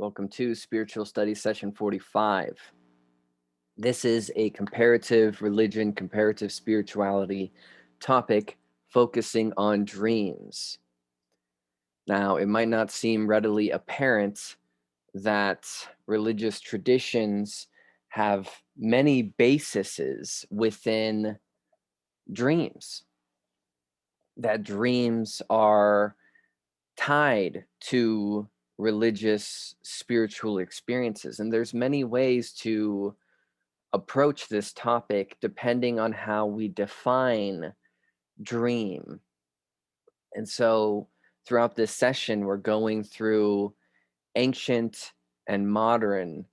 Welcome to Spiritual Study Session 45. This is a comparative religion, comparative spirituality topic focusing on dreams. Now, it might not seem readily apparent that religious traditions have many bases within dreams, that dreams are tied to religious spiritual experiences, and there's many ways to approach this topic depending on how we define dream. And so throughout this session we're going through ancient and modern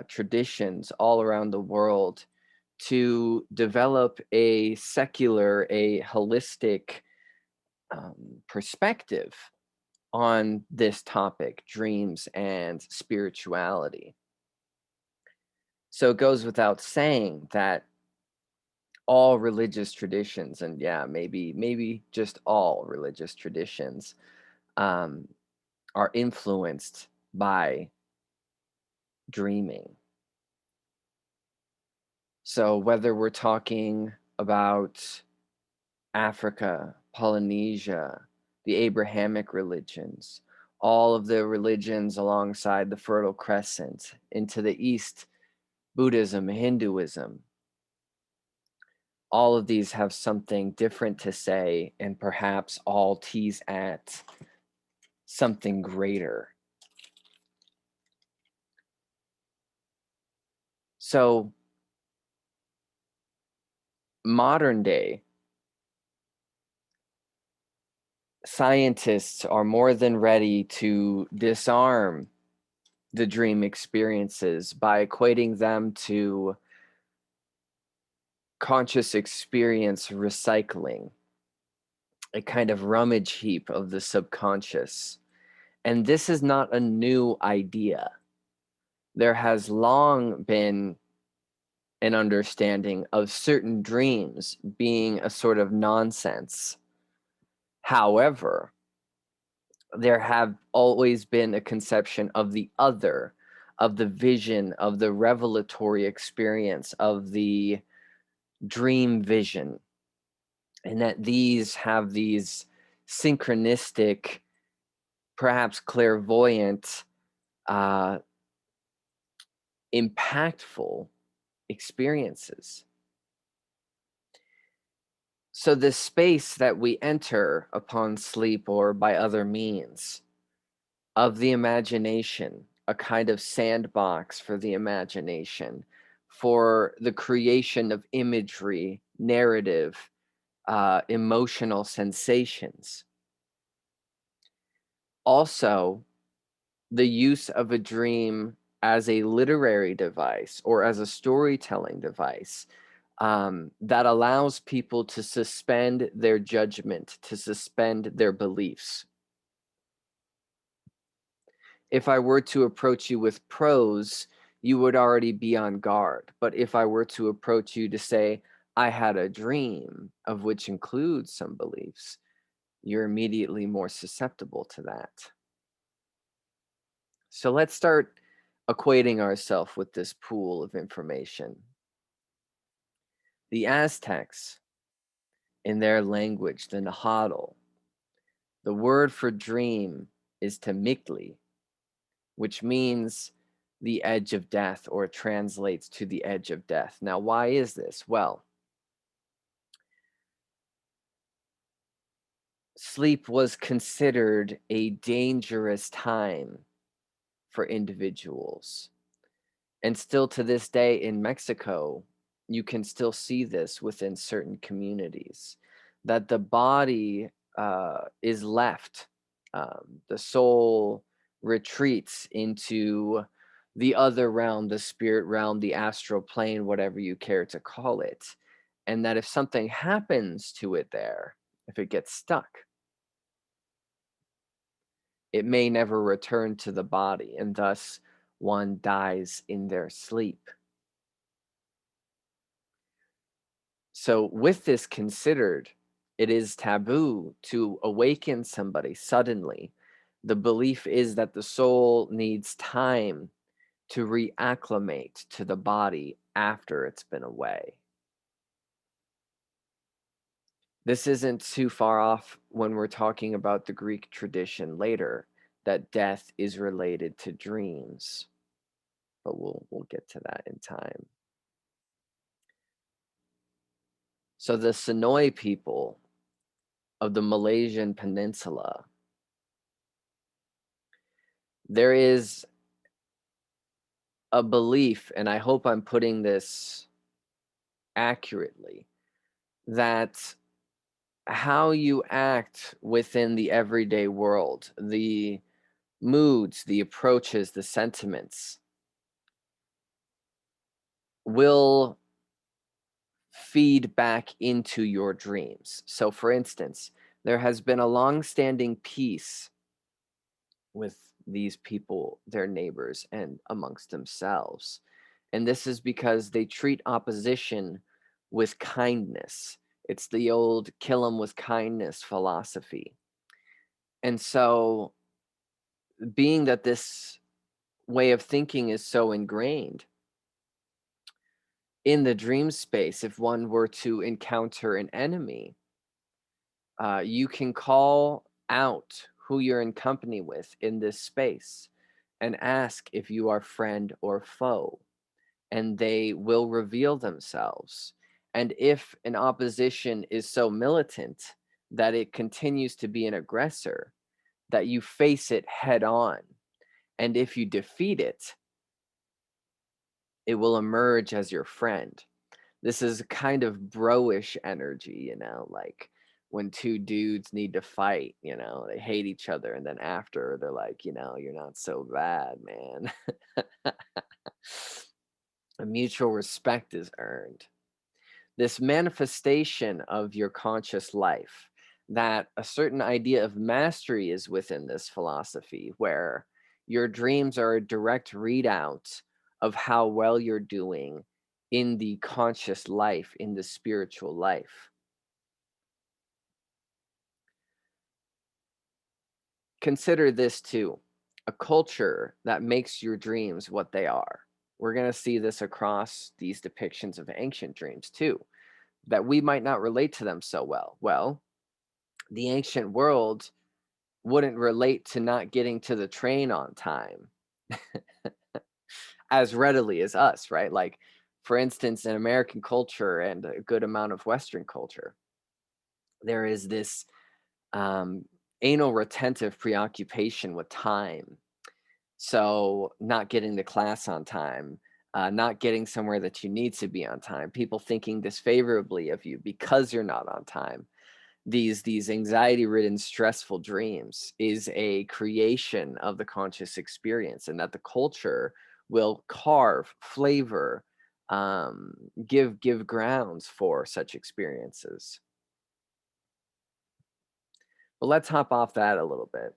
traditions all around the world to develop a secular, a holistic perspective on this topic, dreams and spirituality. So it goes without saying that all religious traditions, and yeah, maybe just all religious traditions, um, are influenced by dreaming. So whether we're talking about Africa, Polynesia, the Abrahamic religions, all of the religions alongside the Fertile Crescent, into the East, Buddhism, Hinduism, all of these have something different to say, and perhaps all tease at something greater. So, modern day scientists are more than ready to disarm the dream experiences by equating them to conscious experience recycling, a kind of rummage heap of the subconscious. And this is not a new idea. There has long been an understanding of certain dreams being a sort of nonsense. However, there have always been a conception of the other, of the vision, of the revelatory experience, of the dream vision, and that these have these synchronistic, perhaps clairvoyant, uh, impactful experiences. So this space that we enter upon sleep or by other means of the imagination, a kind of sandbox for the imagination, for the creation of imagery, narrative, emotional sensations. Also, the use of a dream as a literary device or as a storytelling device that allows people to suspend their judgment, to suspend their beliefs. If I were to approach you with prose, you would already be on guard. But if I were to approach you to say, I had a dream, of which includes some beliefs, you're immediately more susceptible to that. So let's start equating ourselves with this pool of information. The Aztecs, in their language, the Nahuatl, the word for dream is temictli, which means the edge of death, or translates to the edge of death. Now, why is this? Well, sleep was considered a dangerous time for individuals. And still to this day in Mexico, you can still see this within certain communities, that the body is left, the soul retreats into the other realm, the spirit realm, the astral plane, whatever you care to call it. And that if something happens to it there, if it gets stuck, it may never return to the body, and thus one dies in their sleep. So, with this considered, it is taboo to awaken somebody suddenly The belief is that the soul needs time to reacclimate to the body after it's been away. This isn't too far off when we're talking about the Greek tradition later, that death is related to dreams, but we'll get to that in time. So the Sonoy people of the Malaysian peninsula, there is a belief, and I hope I'm putting this accurately, that how you act within the everyday world, the moods, the approaches, the sentiments, will feed back into your dreams. So, for instance, there has been a long-standing peace with these people, their neighbors, and amongst themselves. And this is because they treat opposition with kindness. It's the old kill 'em with kindness philosophy. And so, being that this way of thinking is so ingrained in the dream space, if one were to encounter an enemy, you can call out who you're in company with in this space and ask if you are friend or foe, and they will reveal themselves. And if an opposition is so militant that it continues to be an aggressor, that you face it head on. And if you defeat it, it will emerge as your friend. This is kind of bro-ish energy, like when two dudes need to fight, they hate each other, and then after they're like, you're not so bad, man. A mutual respect is earned. This manifestation of your conscious life, that a certain idea of mastery is within this philosophy, where your dreams are a direct readout of how well you're doing in the conscious life, in the spiritual life. Consider this too, a culture that makes your dreams what they are. We're going to see this across these depictions of ancient dreams too, that we might not relate to them so well. Well, the ancient world wouldn't relate to not getting to the train on time as readily as us, right? Like, for instance, in American culture and a good amount of Western culture, there is this anal retentive preoccupation with time. So, not getting to class on time, not getting somewhere that you need to be on time, people thinking disfavorably of you because you're not on time. These anxiety-ridden, stressful dreams is a creation of the conscious experience, and that the culture will carve, flavor, um, give grounds for such experiences. But let's hop off that a little bit.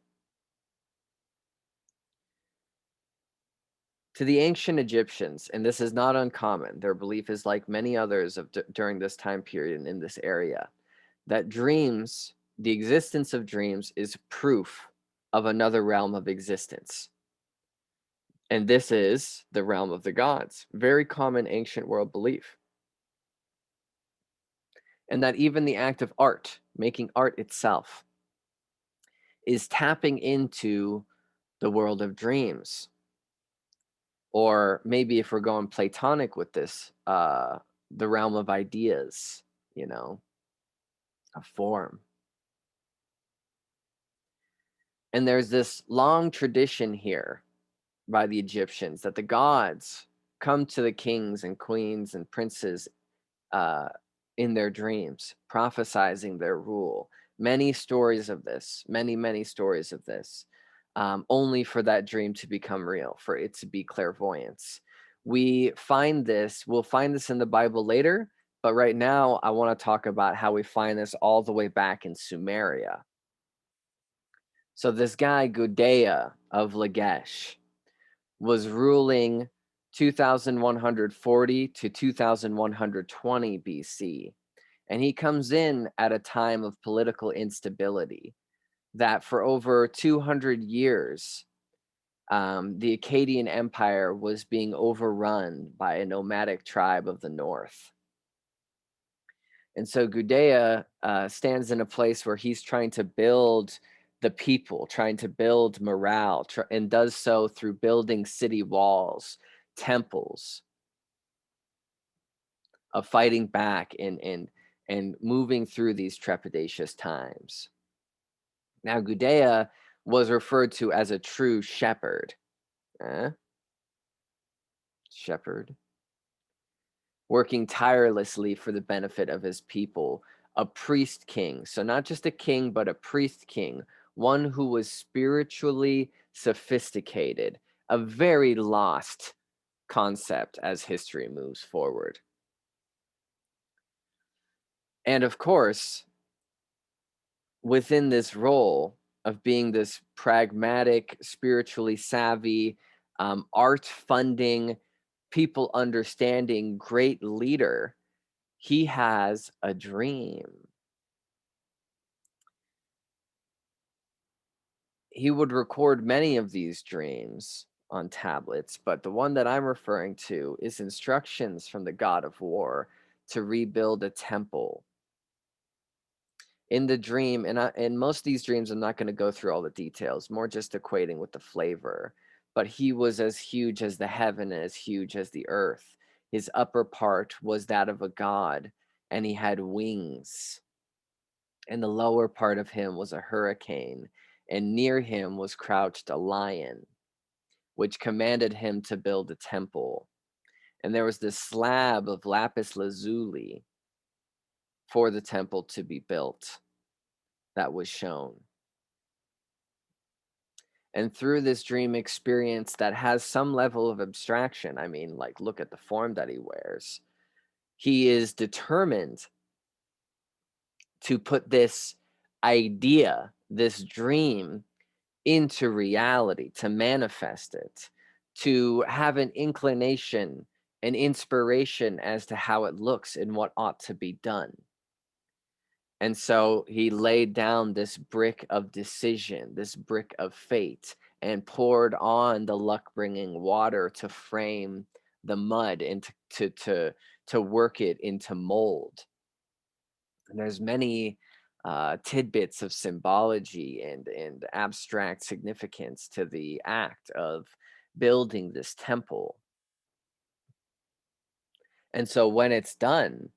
To the ancient Egyptians, and this is not uncommon, their belief is like many others of during this time period and in this area, that dreams, the existence of dreams, is proof of another realm of existence. And this is the realm of the gods. Very common ancient world belief. And that even the act of art, making art itself, is tapping into the world of dreams. Or maybe if we're going Platonic with this, the realm of ideas, a form. And there's this long tradition here by the Egyptians that the gods come to the kings and queens and princes uh, in their dreams, prophesizing their rule. Many stories of this, many stories of this, only for that dream to become real, for it to be clairvoyance. We'll find this in the Bible later, but right now I want to talk about how we find this all the way back in Sumeria. So this guy, Gudea of Lagesh, was ruling 2140 to 2120 BC. And he comes in at a time of political instability. that for over 200 years, the Akkadian Empire was being overrun by a nomadic tribe of the north. And so Gudea stands in a place where he's trying to build the people, trying to build morale, and does so through building city walls, temples, of fighting back and moving through these trepidatious times. Now, Gudea was referred to as a true shepherd. Eh? Shepherd. Working tirelessly for the benefit of his people, a priest king. So, not just a king, but a priest king, one who was spiritually sophisticated, a very lost concept as history moves forward. And of course, within this role of being this pragmatic, spiritually savvy, art funding, people understanding great leader, he has a dream. He would record many of these dreams on tablets, but the one that I'm referring to is instructions from the god of war to rebuild a temple. In the dream, and most of these dreams, I'm not going to go through all the details, more just equating with the flavor. But he was as huge as the heaven and as huge as the earth. His upper part was that of a god, and he had wings. And the lower part of him was a hurricane, and near him was crouched a lion, which commanded him to build a temple. And there was this slab of lapis lazuli for the temple to be built that was shown. And through this dream experience that has some level of abstraction, I mean, like, look at the form that he wears. He is determined to put this idea, this dream, into reality, to manifest it, to have an inclination, an inspiration as to how it looks and what ought to be done. And so he laid down this brick of decision, this brick of fate, and poured on the luck-bringing water to frame the mud and to work it into mold. And there's many tidbits of symbology and abstract significance to the act of building this temple. And so when it's done,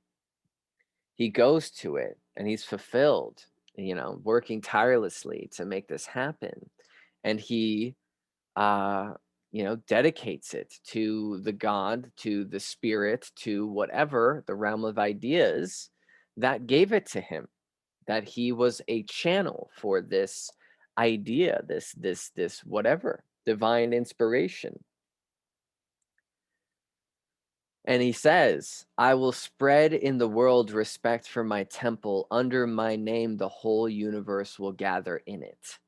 he goes to it and he's fulfilled, working tirelessly to make this happen. And he, uh, dedicates it to the god, to the spirit, to whatever the realm of ideas that gave it to him, that he was a channel for this idea, this whatever divine inspiration. And he says, I will spread in the world respect for my temple. Under my name, the whole universe will gather in it.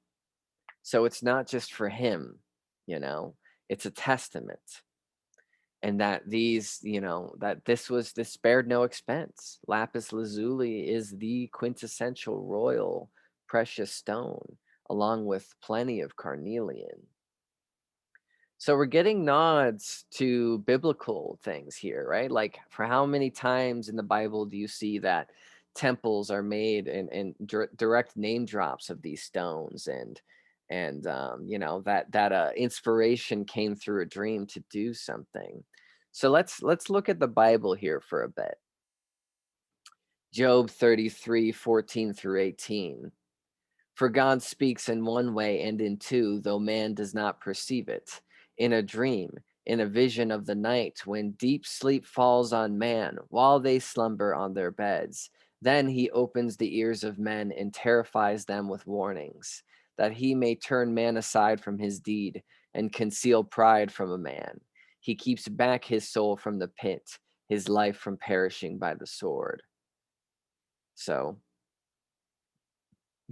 So it's not just for him, it's a testament. And that this spared no expense. Lapis lazuli is the quintessential royal precious stone, along with plenty of carnelian. So we're getting nods to biblical things here, right? Like, for how many times in the Bible do you see that temples are made and direct name drops of these stones, and that inspiration came through a dream to do something. So let's look at the Bible here for a bit. Job 33:14 through 18. For God speaks in one way and in two, though man does not perceive it. In a dream, in a vision of the night, when deep sleep falls on man, while they slumber on their beds, then he opens the ears of men and terrifies them with warnings, that he may turn man aside from his deed and conceal pride from a man. He keeps back his soul from the pit, his life from perishing by the sword. So,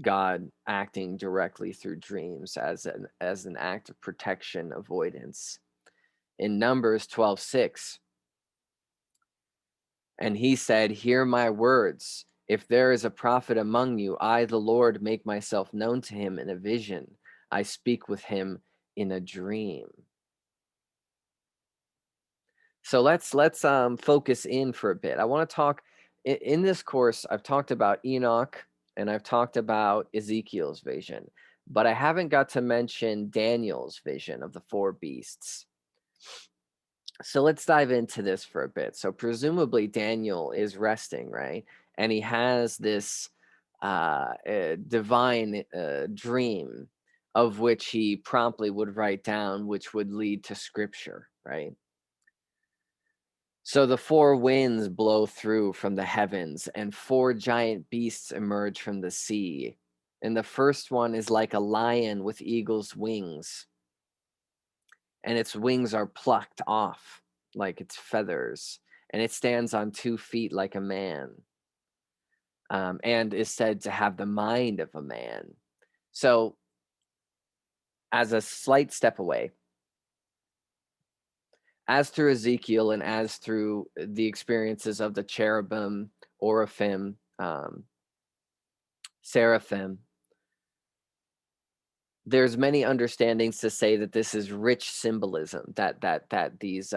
God acting directly through dreams as an act of protection, avoidance. In Numbers 12:6, and he said, hear my words. If there is a prophet among you, I, the Lord, make myself known to him in a vision. I speak with him in a dream. So let's focus in for a bit. I want to talk in this course. I've talked about Enoch and I've talked about Ezekiel's vision, but I haven't got to mention Daniel's vision of the four beasts. So let's dive into this for a bit. So presumably Daniel is resting, right? And he has this divine dream of which he promptly would write down, which would lead to scripture, right? So the four winds blow through from the heavens, and four giant beasts emerge from the sea. And the first one is like a lion with eagle's wings, and its wings are plucked off like its feathers, and it stands on 2 feet like a man, and is said to have the mind of a man. So, as a slight step away, as through Ezekiel and as through the experiences of the cherubim, oraphim, seraphim, there's many understandings to say that this is rich symbolism, that these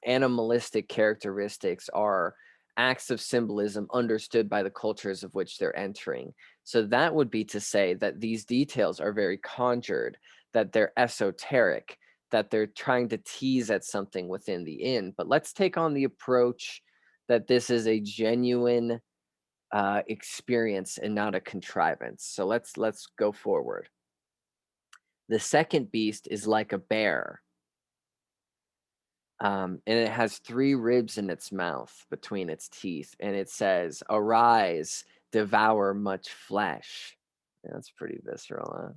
animalistic characteristics are acts of symbolism understood by the cultures of which they're entering. So that would be to say that these details are very conjured, that they're esoteric, that they're trying to tease at something within the inn. But let's take on the approach that this is a genuine experience and not a contrivance. So let's go forward. The second beast is like a bear, and it has 3 ribs in its mouth between its teeth, and it says, "Arise, devour much flesh." Yeah, that's pretty visceral, huh?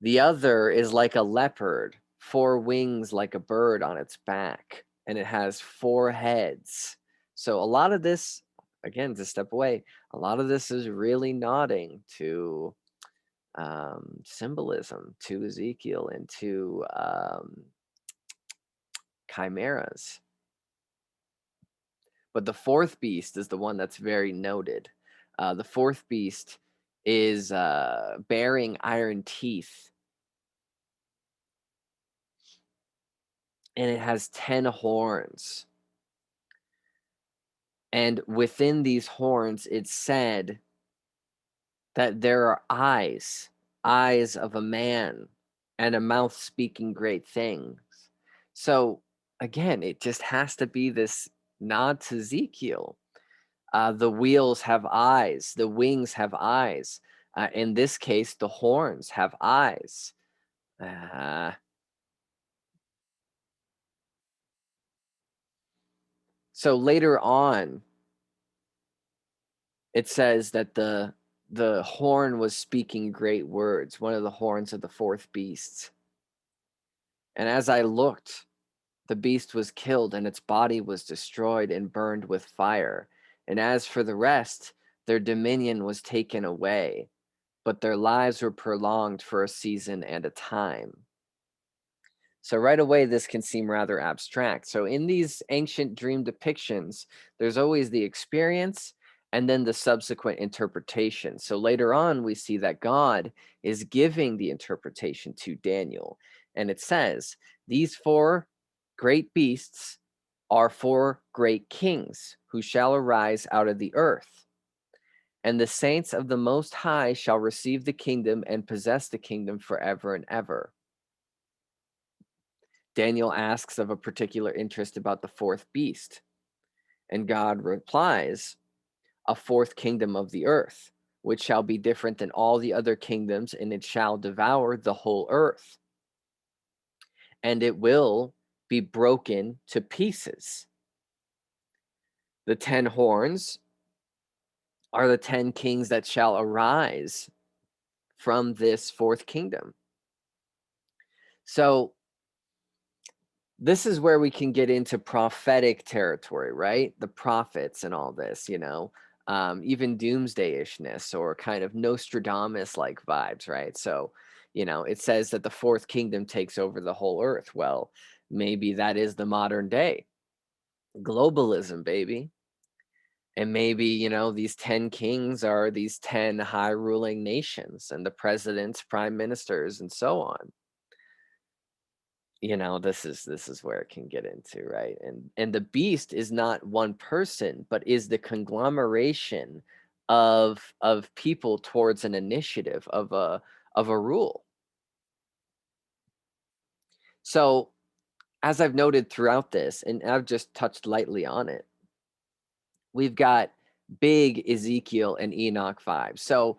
The other is like a leopard, 4 wings like a bird on its back, and it has 4 heads. So a lot of this, again, to step away, a lot of this is really nodding to symbolism, to Ezekiel, and to chimeras. But the fourth beast is the one that's very noted. The fourth beast is bearing iron teeth, and it has 10 horns. And within these horns, it's said that there are eyes, eyes of a man, and a mouth speaking great things. So again, it just has to be this nod to Ezekiel. The wheels have eyes, the wings have eyes. In this case, the horns have eyes. Uh, so later on, it says that the horn was speaking great words, one of the horns of the fourth beast. And as I looked, the beast was killed, and its body was destroyed and burned with fire. And as for the rest, their dominion was taken away, but their lives were prolonged for a season and a time. So right away, this can seem rather abstract. So in these ancient dream depictions, there's always the experience and then the subsequent interpretation. So later on, we see that God is giving the interpretation to Daniel. And it says, these 4 great beasts are 4 great kings who shall arise out of the earth. And the saints of the Most High shall receive the kingdom and possess the kingdom forever and ever. Daniel asks of a particular interest about the fourth beast, and God replies, "A fourth kingdom of the earth, which shall be different than all the other kingdoms, and it shall devour the whole earth, and it will be broken to pieces." The 10 horns are the 10 kings that shall arise from this fourth kingdom. So this is where we can get into prophetic territory, right? The prophets and all this, even doomsday-ishness or kind of Nostradamus-like vibes, right? So, it says that the fourth kingdom takes over the whole earth. Well, maybe that is the modern day globalism, baby. And maybe, these 10 kings are these 10 high ruling nations and the presidents, prime ministers, and so on. This is where it can get into, right? And the beast is not one person, but is the conglomeration of people towards an initiative of a rule. So, as I've noted throughout this, and I've just touched lightly on it, we've got big Ezekiel and Enoch vibes. So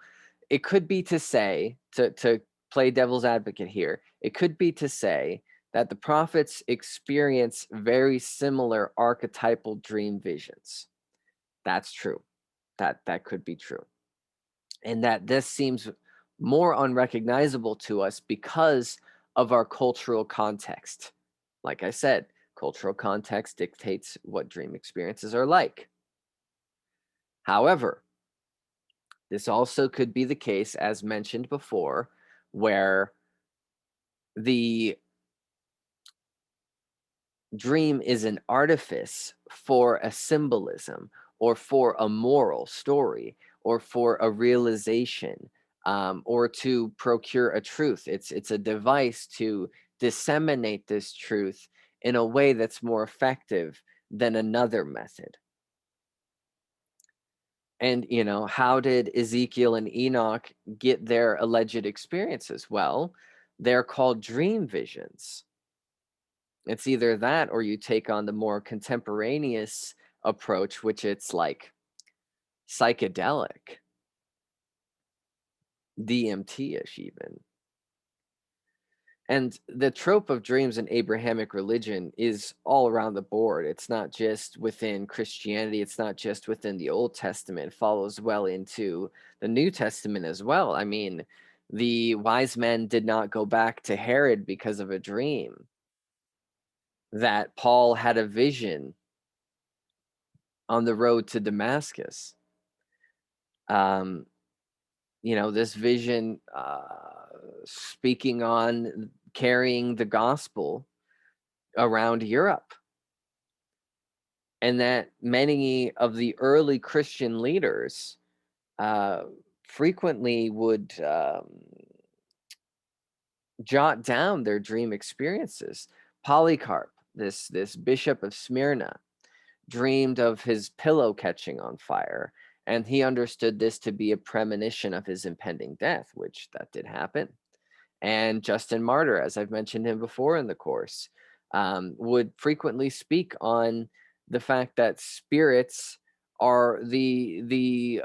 it could be to say, to play devil's advocate here, it could be to say that the prophets experience very similar archetypal dream visions. That's true. That could be true. And that this seems more unrecognizable to us because of our cultural context. Like I said, cultural context dictates what dream experiences are like. However, this also could be the case, as mentioned before, where the dream is an artifice for a symbolism or for a moral story or for a realization, or to procure a truth. It's a device to disseminate this truth in a way that's more effective than another method. And, how did Ezekiel and Enoch get their alleged experiences? Well, they're called dream visions. It's either that or you take on the more contemporaneous approach, which it's like psychedelic, DMT-ish even. And the trope of dreams in Abrahamic religion is all around the board. It's not just within Christianity, it's not just within the Old Testament. It follows well into the New Testament as well. I mean, the wise men did not go back to Herod because of a dream. That Paul had a vision on the road to Damascus. This vision, speaking on carrying the gospel around Europe. And that many of the early Christian leaders frequently would jot down their dream experiences. Polycarp, this bishop of Smyrna, dreamed of his pillow catching on fire, and he understood this to be a premonition of his impending death, which that did happen. And Justin Martyr, as I've mentioned him before in the course, would frequently speak on the fact that spirits are the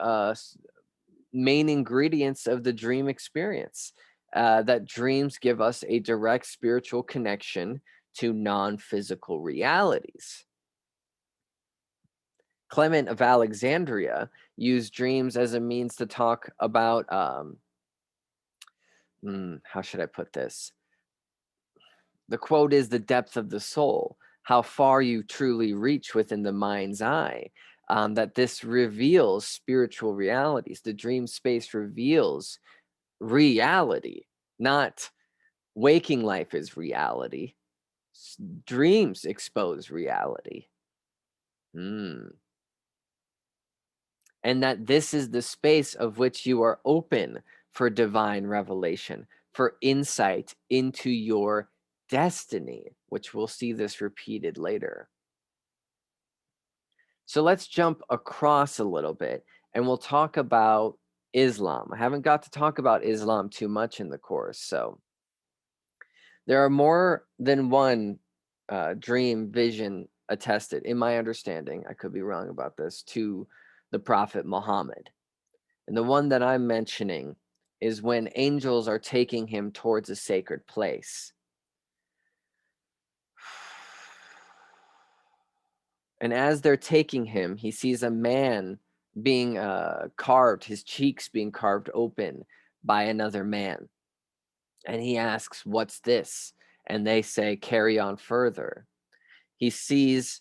main ingredients of the dream experience. That dreams give us a direct spiritual connection to non-physical realities. Clement of Alexandria used dreams as a means to talk about, how should I put this? The quote is the depth of the soul, how far you truly reach within the mind's eye. That this reveals spiritual realities. The dream space reveals reality, not waking life is reality. Dreams expose reality. And that this is the space of which you are open for divine revelation, for insight into your destiny, which we'll see this repeated later. So let's jump across a little bit and we'll talk about Islam. I haven't got to talk about Islam too much in the course. So there are more than one dream vision attested, in my understanding, I could be wrong about this, to the Prophet Muhammad. And the one that I'm mentioning is when angels are taking him towards a sacred place. And as they're taking him, he sees a man being carved, his cheeks being carved open by another man. And he asks, "What's this?" And they say, "Carry on further." He sees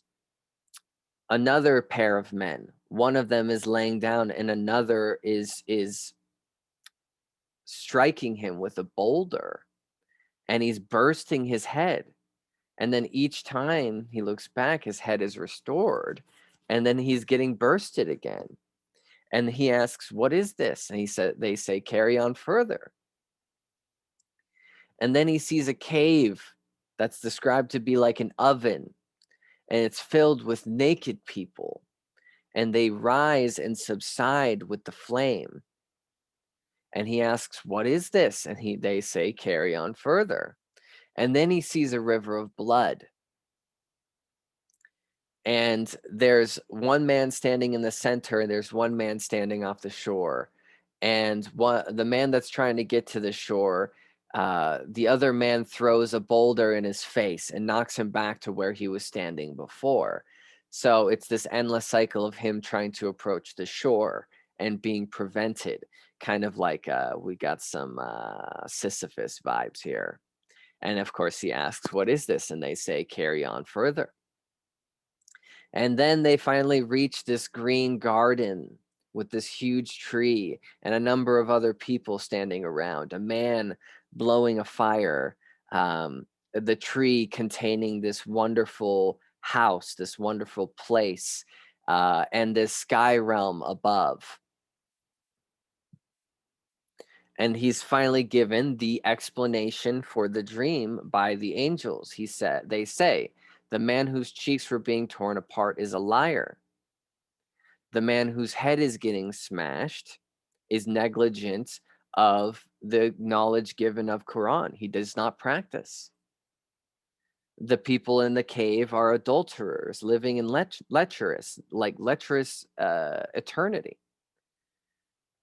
another pair of men. One of them is laying down and another is striking him with a boulder, and he's bursting his head. And then each time he looks back, his head is restored. And then he's getting bursted again. And he asks, what is this? And they say, carry on further. And then he sees a cave that's described to be like an oven, and it's filled with naked people, and they rise and subside with the flame. And he asks, what is this? And they say, carry on further. And then he sees a river of blood. And there's one man standing in the center, and there's one man standing off the shore. And the man that's trying to get to the shore, the other man throws a boulder in his face and knocks him back to where he was standing before. So it's this endless cycle of him trying to approach the shore and being prevented, kind of like we got some Sisyphus vibes here. And of course, he asks, what is this? And they say, carry on further. And then they finally reach this green garden with this huge tree and a number of other people standing around, a man blowing a fire, the tree containing this wonderful house, this wonderful place, and this sky realm above. And he's finally given the explanation for the dream by the angels. They say, the man whose cheeks were being torn apart is a liar. The man whose head is getting smashed is negligent of the knowledge given of Quran. He does not practice. The people in the cave are adulterers living in lecherous eternity.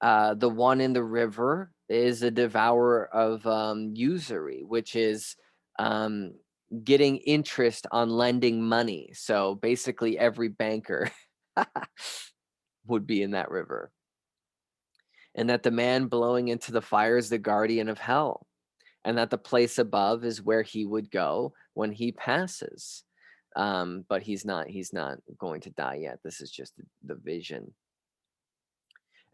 The one in the river is a devourer of usury, which is getting interest on lending money. So basically every banker would be in that river. And that the man blowing into the fire is the guardian of hell, and that the place above is where he would go when he passes. But he's not going to die yet. This is just the vision.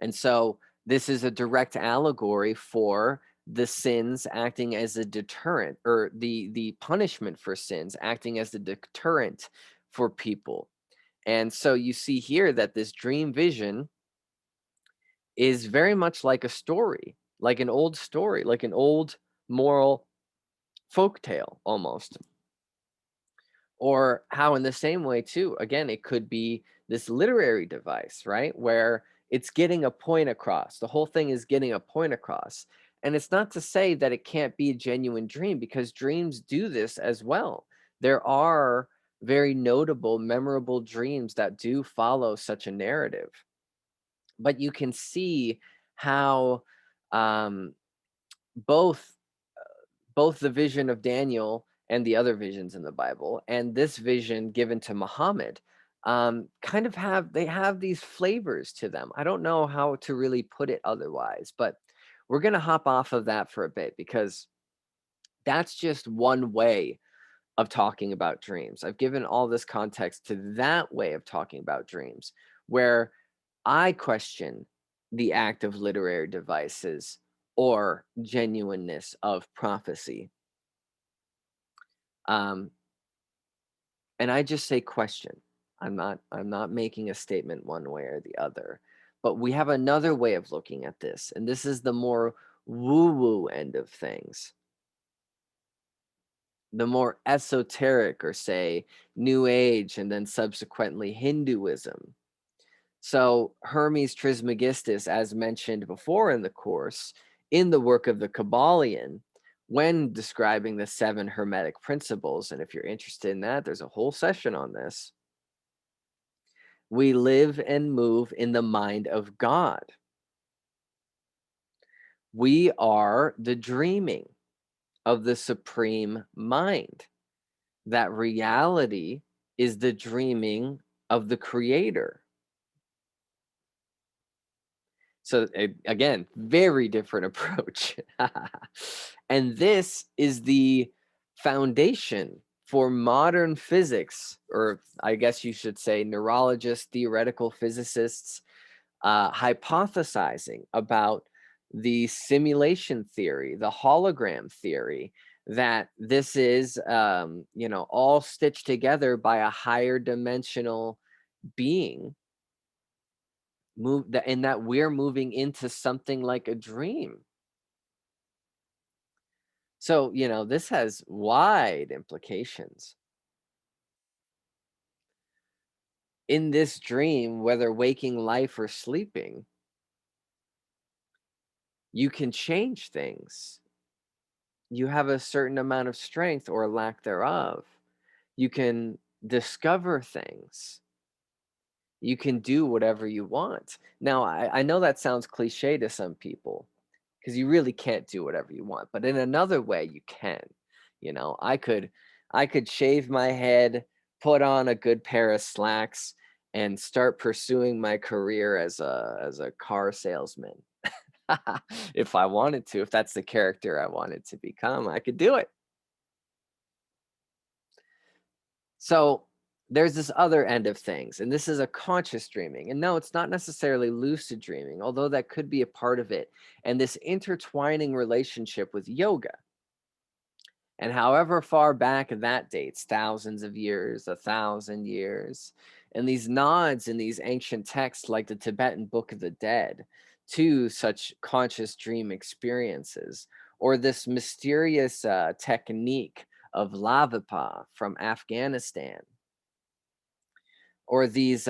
And so this is a direct allegory for the sins acting as a deterrent, or the punishment for sins acting as the deterrent for people. And so you see here that this dream vision is very much like a story, like an old story, like an old moral folk tale almost. Or how in the same way too, again, it could be this literary device, right? Where it's getting a point across. The whole thing is getting a point across. And it's not to say that it can't be a genuine dream, because dreams do this as well. There are very notable, memorable dreams that do follow such a narrative. But you can see how um, both the vision of Daniel and the other visions in the Bible, and this vision given to Muhammad, kind of have these flavors to them. I don't know how to really put it otherwise, but we're going to hop off of that for a bit, because that's just one way of talking about dreams. I've given all this context to that way of talking about dreams, where I question the act of literary devices or genuineness of prophecy. And I just say question. I'm not making a statement one way or the other. But we have another way of looking at this, and this is the more woo-woo end of things. The more esoteric, or say New Age, and then subsequently Hinduism. So Hermes Trismegistus, as mentioned before in the course, in the work of the Kabbalion, when describing the 7 Hermetic principles, and if you're interested in that, there's a whole session on this. We live and move in the mind of God. We are the dreaming of the supreme mind. That reality is the dreaming of the Creator. So again, very different approach. And this is the foundation for modern physics, or I guess you should say neurologists, theoretical physicists, hypothesizing about the simulation theory, the hologram theory, that this is, all stitched together by a higher dimensional being and that we're moving into something like a dream. So, this has wide implications. In this dream, whether waking life or sleeping, you can change things. You have a certain amount of strength or lack thereof. You can discover things. You can do whatever you want. Now, I know that sounds cliche to some people because you really can't do whatever you want, but in another way, you can. I could shave my head, put on a good pair of slacks, and start pursuing my career as a car salesman. If I wanted to, if that's the character I wanted to become, I could do it. So there's this other end of things, and this is a conscious dreaming. And no, it's not necessarily lucid dreaming, although that could be a part of it. And this intertwining relationship with yoga. And however far back that dates, thousands of years, 1,000 years, and these nods in these ancient texts, like the Tibetan Book of the Dead, to such conscious dream experiences, or this mysterious technique of Lavipa from Afghanistan, or these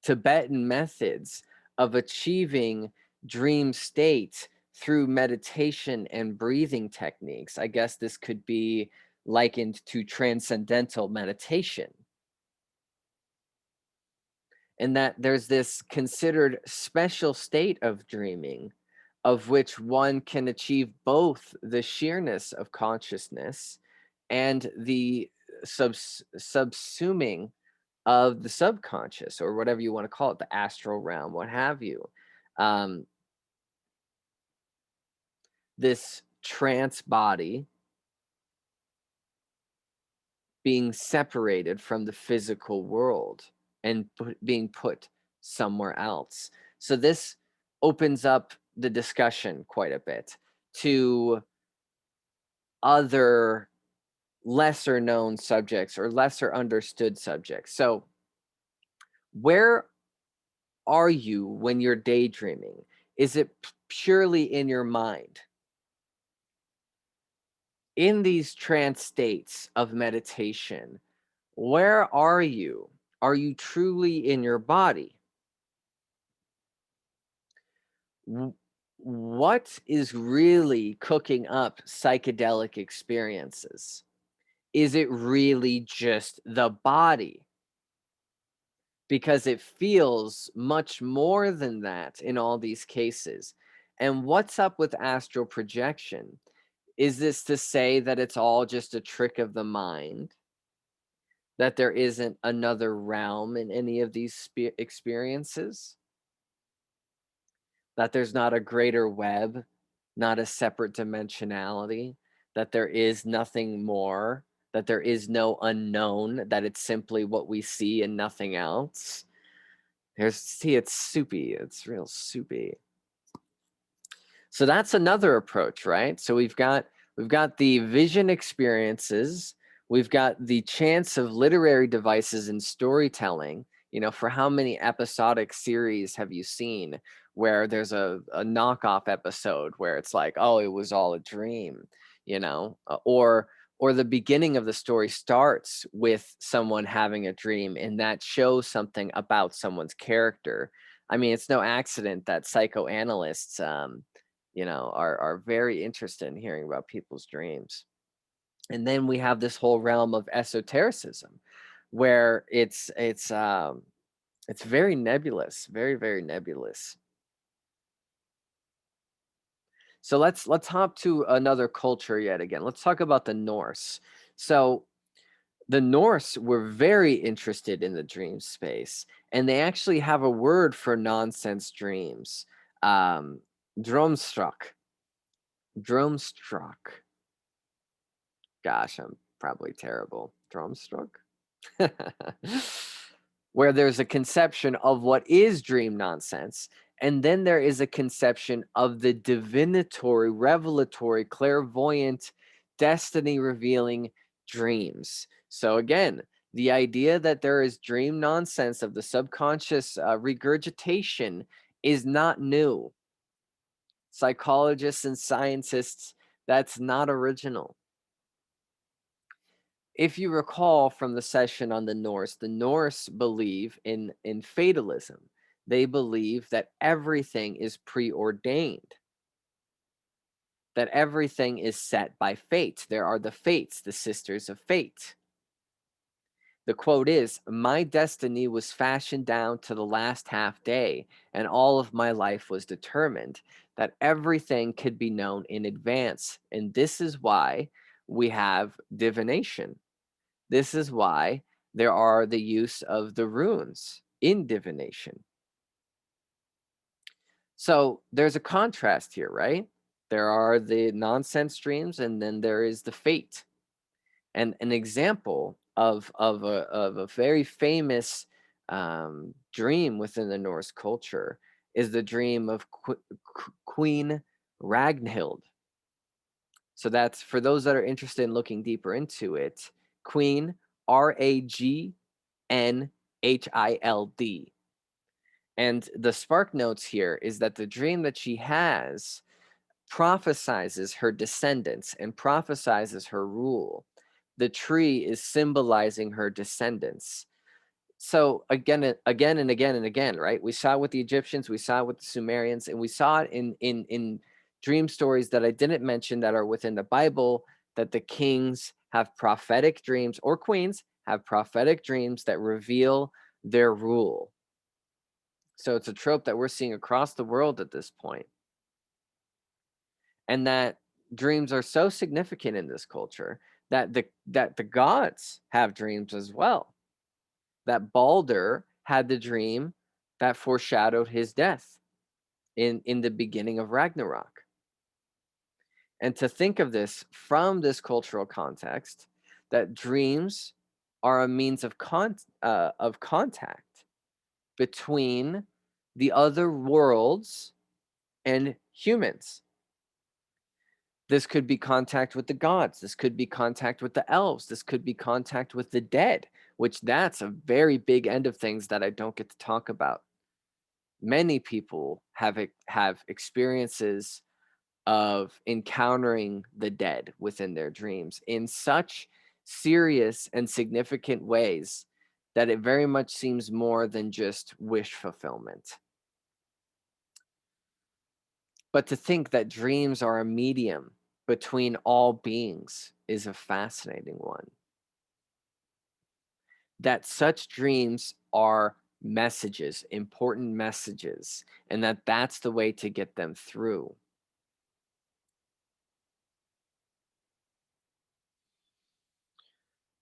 Tibetan methods of achieving dream state through meditation and breathing techniques. I guess this could be likened to transcendental meditation. And that there's this considered special state of dreaming, of which one can achieve both the sheerness of consciousness and the subsuming of the subconscious, or whatever you want to call it, the astral realm, what have you. Um, this trance body being separated from the physical world and being put somewhere else. So this opens up the discussion quite a bit to other lesser known subjects or lesser understood subjects. So where are you when you're daydreaming? Is it purely in your mind? In these trance states of meditation, where are you? Are you truly in your body? What is really cooking up psychedelic experiences? Is it really just the body? Because it feels much more than that in all these cases. And what's up with astral projection? Is this to say that it's all just a trick of the mind? That there isn't another realm in any of these experiences? That there's not a greater web, not a separate dimensionality, that there is nothing more, that there is no unknown, that it's simply what we see and nothing else? It's soupy. It's real soupy. So that's another approach, right? So we've got the vision experiences, we've got the chance of literary devices and storytelling. For how many episodic series have you seen where there's a knockoff episode where it's like, oh, it was all a dream, or the beginning of the story starts with someone having a dream, and that shows something about someone's character. I mean, it's no accident that psychoanalysts are very interested in hearing about people's dreams. And then we have this whole realm of esotericism, where it's very nebulous, very, very nebulous. So let's hop to another culture yet again. Let's talk about the Norse. So the Norse were very interested in the dream space, and they actually have a word for nonsense dreams, um, dromstruck. Drumstruck. Gosh, I'm probably terrible. Drumstruck? Where there's a conception of what is dream nonsense, and then there is a conception of the divinatory, revelatory, clairvoyant, destiny revealing dreams. So again, The idea that there is dream nonsense of the subconscious regurgitation is not new. Psychologists and scientists, that's not original. If you recall from the session on the Norse believe in fatalism. They believe that everything is preordained, that everything is set by fate. There are the fates, the sisters of fate. The quote is, "My destiny was fashioned down to the last half day, and all of my life was determined, that everything could be known in advance. And this is why we have divination. This is why there are the use of the runes in divination." So there's a contrast here, right? There are the nonsense dreams, and then there is the fate. And an example of a very famous dream within the Norse culture is the dream of Queen Ragnhild. So that's for those that are interested in looking deeper into it. Queen, Ragnhild. And the spark notes here is that the dream that she has prophesizes her descendants and prophesizes her rule. The tree is symbolizing her descendants. So again and again and again, right? We saw it with the Egyptians, we saw it with the Sumerians, and we saw it in dream stories that I didn't mention that are within the Bible, that the kings have prophetic dreams, or queens have prophetic dreams that reveal their rule. So it's a trope that we're seeing across the world at this point. And that dreams are so significant in this culture that the gods have dreams as well. That Balder had the dream that foreshadowed his death in the beginning of Ragnarok. And to think of this from this cultural context, that dreams are a means of contact between the other worlds and humans. This could be contact with the gods. This could be contact with the elves. This could be contact with the dead, which that's a very big end of things that I don't get to talk about. Many people have experiences of encountering the dead within their dreams in such serious and significant ways that it very much seems more than just wish fulfillment. But to think that dreams are a medium between all beings is a fascinating one. That such dreams are messages, important messages, and that that's the way to get them through.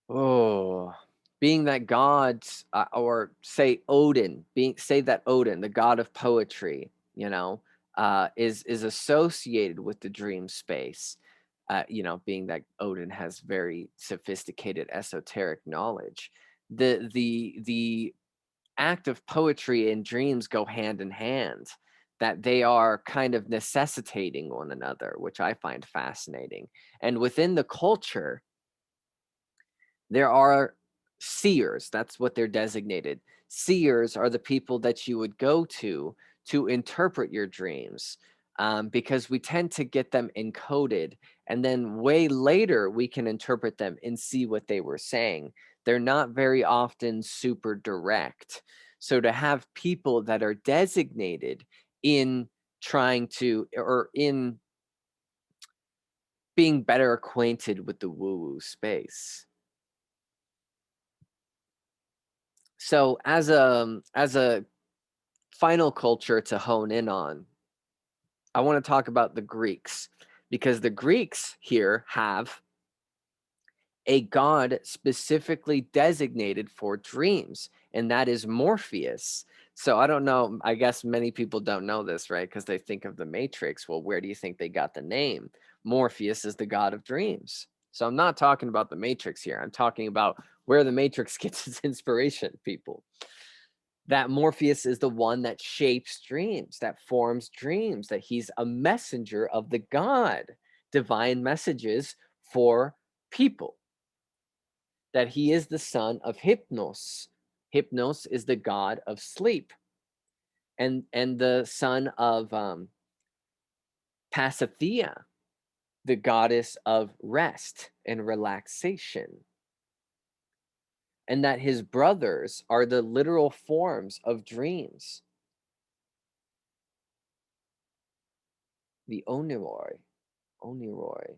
Oh, being that gods, or say Odin, say that Odin, the god of poetry, is associated with the dream space. Being that Odin has very sophisticated esoteric knowledge, the act of poetry and dreams go hand in hand. That they are kind of necessitating one another, which I find fascinating. And within the culture, there are seers. That's what they're designated. Seers are the people that you would go to interpret your dreams, because we tend to get them encoded, and then way later we can interpret them and see what they were saying. They're not very often super direct. So to have people that are designated in trying to, or in being better acquainted with the woo-woo space. So as a final culture to hone in on, I want to talk about the Greeks, because the Greeks here have a god specifically designated for dreams, and that is Morpheus. So I don't know, I guess many people don't know this, right? Because they think of the Matrix. Well, where do you think they got the name? Morpheus is the god of dreams. So I'm not talking about the Matrix here. I'm talking about where the Matrix gets its inspiration, people. That Morpheus is the one that shapes dreams, that forms dreams, that he's a messenger of the God, divine messages for people. that he is the son of Hypnos. Hypnos is the god of sleep, and the son of Pasithea, the goddess of rest and relaxation, and that his brothers are the literal forms of dreams. The Oneiroi, Oneiroi.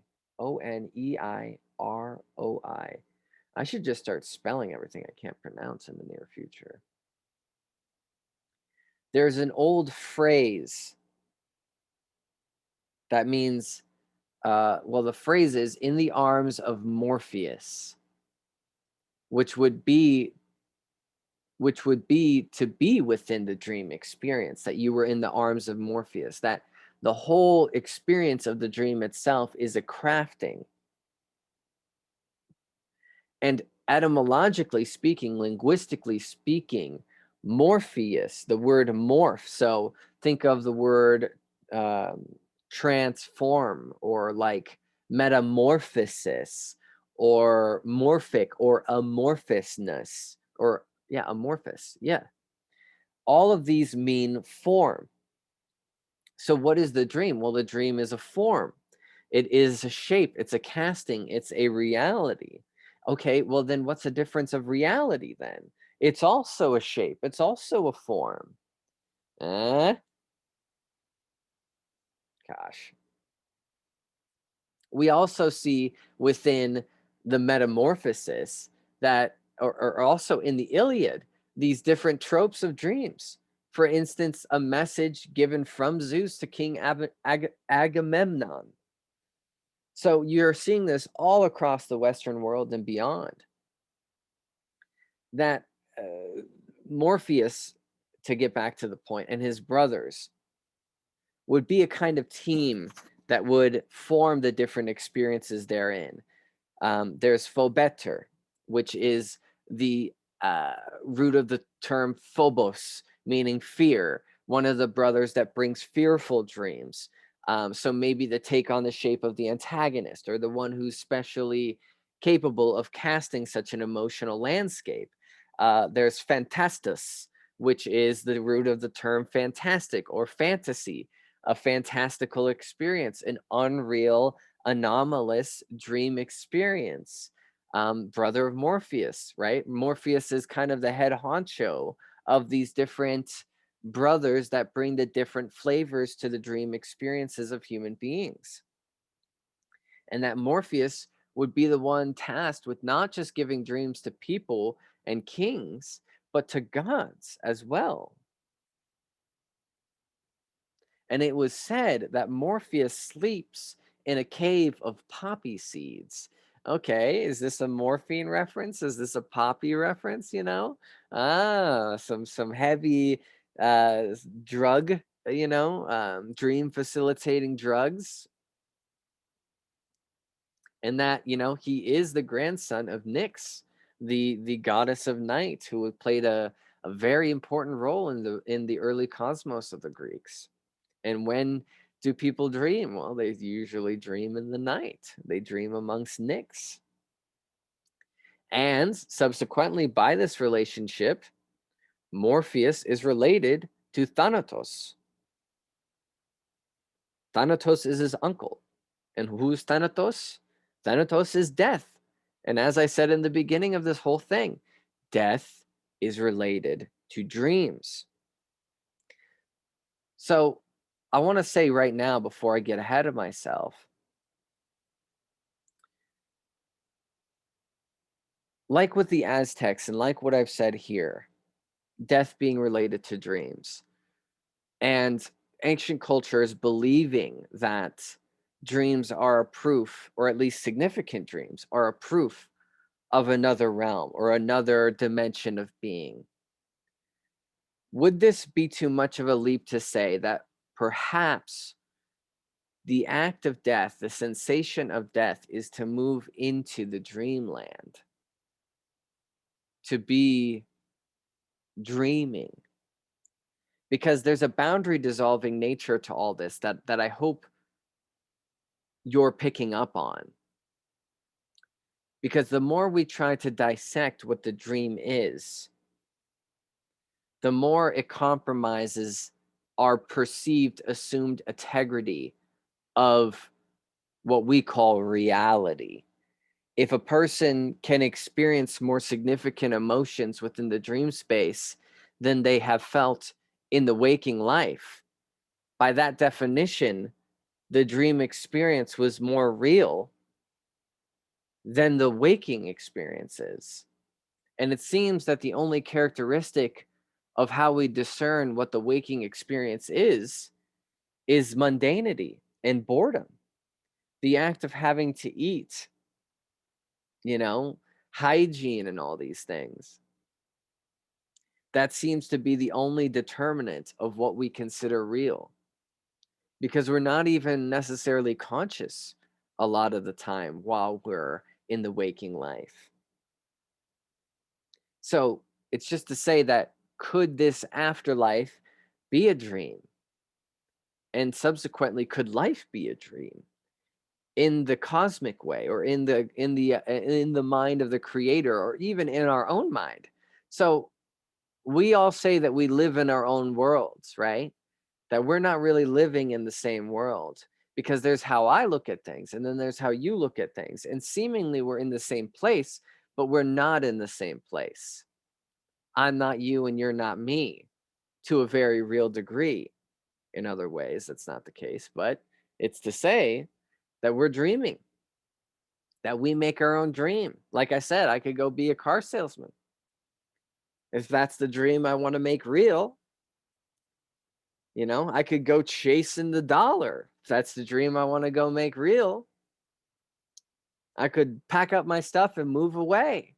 I should just start spelling everything I can't pronounce in the near future. There's an old phrase that means, well, the phrase is in the arms of Morpheus, which would be to be within the dream experience, that you were in the arms of Morpheus, that the whole experience of the dream itself is a crafting. And etymologically speaking, linguistically speaking, Morpheus, the word morph, so think of the word transform, or like metamorphosis, or morphic, or amorphousness, or amorphous. Yeah. All of these mean form. So what is the dream? Well, the dream is a form. It is a shape. It's a casting. It's a reality. Okay, well then what's the difference of reality then? It's also a shape. It's also a form. Gosh. We also see within the metamorphosis that, or also in the Iliad, these different tropes of dreams. For instance, a message given from Zeus to King Agamemnon. So you're seeing this all across the Western world and beyond. That Morpheus, to get back to the point, and his brothers would be a kind of team that would form the different experiences therein. There's phobeter, which is the root of the term phobos, meaning fear, one of the brothers that brings fearful dreams. So maybe the take on the shape of the antagonist, or the one who's specially capable of casting such an emotional landscape. There's phantastus, which is the root of the term fantastic or fantasy, a fantastical experience, an unreal, anomalous dream experience. Brother of Morpheus, right? Morpheus is kind of the head honcho of these different brothers that bring the different flavors to the dream experiences of human beings. And that Morpheus would be the one tasked with not just giving dreams to people and kings, but to gods as well. And it was said that Morpheus sleeps in a cave of poppy seeds. Okay, is this a morphine reference? Is this a poppy reference? Some heavy drug, dream facilitating drugs. And that, he is the grandson of Nyx, the goddess of night, who played a very important role in the early cosmos of the Greeks. And when do people dream? Well, they usually dream in the night. They dream amongst Nyx. And subsequently, by this relationship, Morpheus is related to Thanatos. Thanatos is his uncle. And who's Thanatos? Thanatos is death. And as I said in the beginning of this whole thing, death is related to dreams. So I want to say right now, before I get ahead of myself, like with the Aztecs and like what I've said here, death being related to dreams, and ancient cultures believing that dreams are a proof, or at least significant dreams are a proof of another realm or another dimension of being. Would this be too much of a leap to say that perhaps the act of death, the sensation of death, is to move into the dreamland, to be dreaming? Because there's a boundary dissolving nature to all this that I hope you're picking up on. Because the more we try to dissect what the dream is, the more it compromises our perceived assumed integrity of what we call reality. If a person can experience more significant emotions within the dream space than they have felt in the waking life, by that definition, the dream experience was more real than the waking experiences. And it seems that the only characteristic of how we discern what the waking experience is mundanity and boredom. The act of having to eat, you know, hygiene and all these things. That seems to be the only determinant of what we consider real, because we're not even necessarily conscious a lot of the time while we're in the waking life. So it's just to say that, could this afterlife be a dream? And subsequently, could life be a dream in the cosmic way, or in the mind of the creator, or even in our own mind? So we all say that we live in our own worlds, right? That we're not really living in the same world, because there's how I look at things, and then there's how you look at things. And seemingly we're in the same place, but we're not in the same place. I'm not you and you're not me, to a very real degree. In other ways, that's not the case, but it's to say that we're dreaming, that we make our own dream. Like I said, I could go be a car salesman if that's the dream I want to make real. I could go chasing the dollar if that's the dream I want to go make real. I could pack up my stuff and move away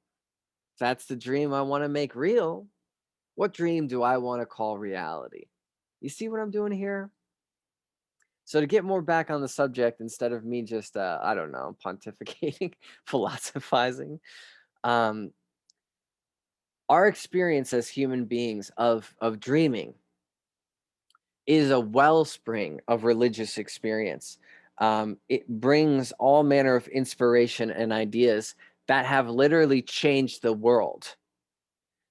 if that's the dream I want to make real. What dream do I want to call reality? You see what I'm doing here? So to get more back on the subject, instead of me just, I don't know, pontificating, philosophizing, um, our experience as human beings of dreaming is a wellspring of religious experience. It brings all manner of inspiration and ideas that have literally changed the world,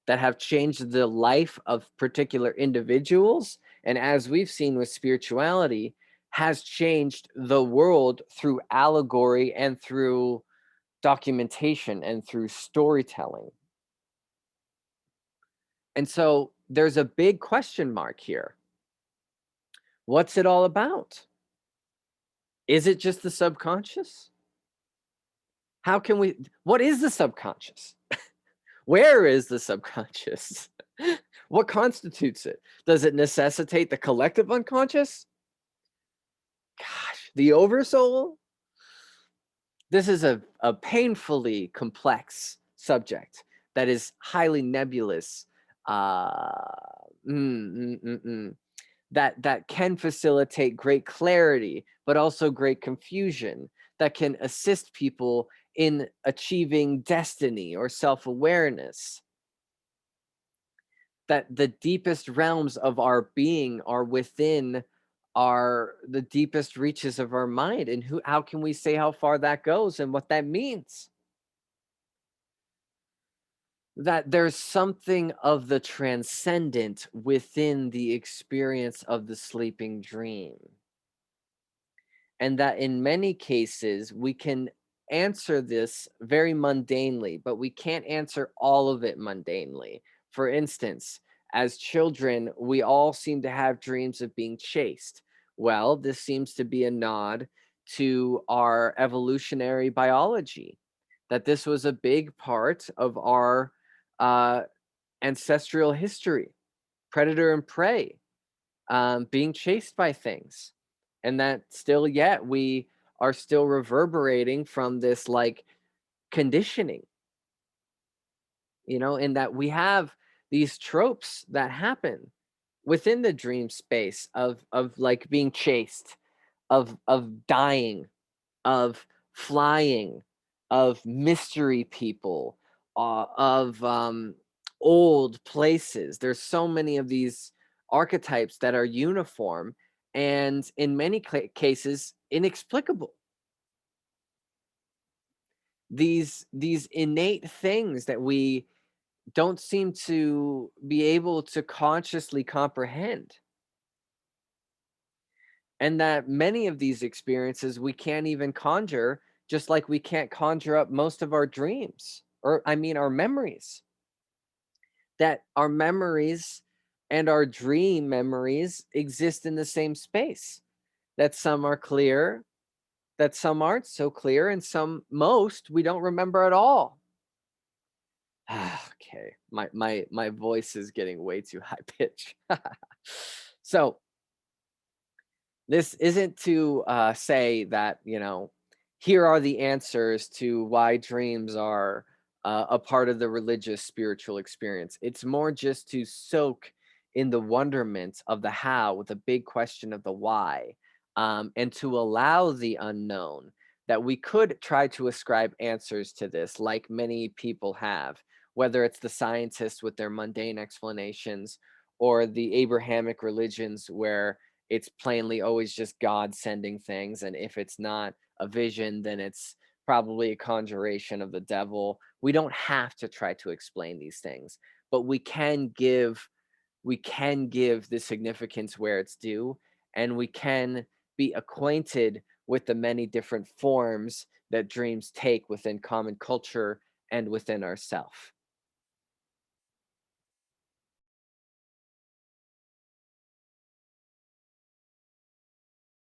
that have changed the life of particular individuals. And as we've seen with spirituality, has changed the world through allegory and through documentation and through storytelling. And so there's a big question mark here. What's it all about? Is it just the subconscious? What is the subconscious? Where is the subconscious? What constitutes it? Does it necessitate the collective unconscious? Gosh, the oversoul? This is a painfully complex subject that is highly nebulous. Uh, mm, mm, mm, mm. That can facilitate great clarity, but also great confusion, that can assist people in achieving destiny or self-awareness. That the deepest realms of our being are within the deepest reaches of our mind, and how can we say how far that goes and what that means? That there's something of the transcendent within the experience of the sleeping dream. And that in many cases, we can answer this very mundanely, but we can't answer all of it mundanely. For instance, as children, we all seem to have dreams of being chased. Well, this seems to be a nod to our evolutionary biology, that this was a big part of our uh, ancestral history, predator and prey, being chased by things. And that still yet we are still reverberating from this like conditioning, in that we have these tropes that happen within the dream space of like being chased, of dying, of flying, of mystery people, of old places. There's so many of these archetypes that are uniform and in many cases inexplicable. these innate things that we don't seem to be able to consciously comprehend, and that many of these experiences we can't even conjure, just like we can't conjure up most of our dreams, or I mean our memories. That our memories and our dream memories exist in the same space, that some are clear, that some aren't so clear, and some, most, we don't remember at all. Okay, my voice is getting way too high pitched. So this isn't to say that, here are the answers to why dreams are a part of the religious spiritual experience. It's more just to soak in the wonderment of the how with a big question of the why, and to allow the unknown, that we could try to ascribe answers to this, like many people have, whether it's the scientists with their mundane explanations or the Abrahamic religions where it's plainly always just God sending things. And if it's not a vision, then it's probably a conjuration of the devil. We don't have to try to explain these things, but we can give the significance where it's due, and we can be acquainted with the many different forms that dreams take within common culture and within ourself.